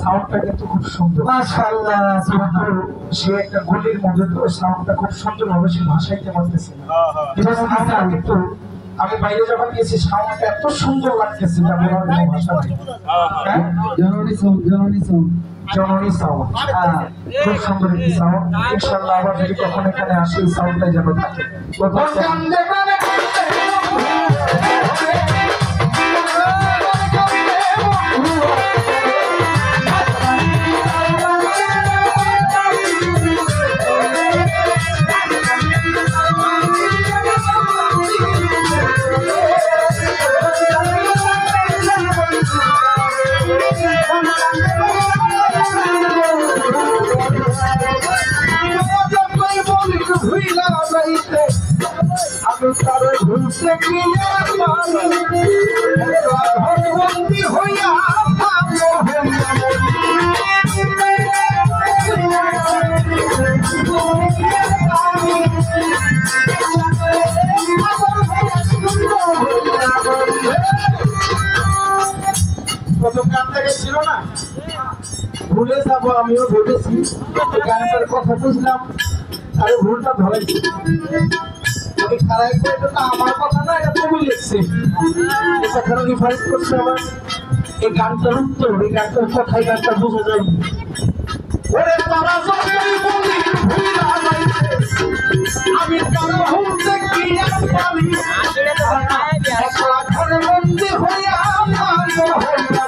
সাউন্ডটা কিন্তু খুব সুন্দর মাশাআল্লাহ সে একটা গলির মধ্যে তো সাউন্ডটা খুব সুন্দর ভাবে সে ভাষাইতে পারতেছে কিন্তু আমি বাইরে যখন গেছি সাউন্ডটা এত সুন্দর লাগতেছে যা বলার কোনো ভাষা নাই। জননী সাউন্ড খুব সুন্দর একটি সাউন্ড। ইনশাআল্লাহ আবার যদি কখনো এখানে আসি এই সাউন্ডটাই যেন থাকে। প্রথম গানটা ছিল না ভুলে যাবো আমিও ভেবেছি গানটার কথা বুঝলাম আরে ভুলটা ধরাইছি আমি খারাপ করে এটা তো আমার কথা না, এটা তুমি লিখছে। এটা কারণ রিফাইট করছে আমার এই গানটার উত্তর, এই গানটার কথাই গানটা বোঝা যায়। ওরে তারা যতই বলি ভুলা যাইছে, আমি তারা ভুলতে কি আর পারি, একলা ঘরে বন্দি হইয়া আমার হইয়া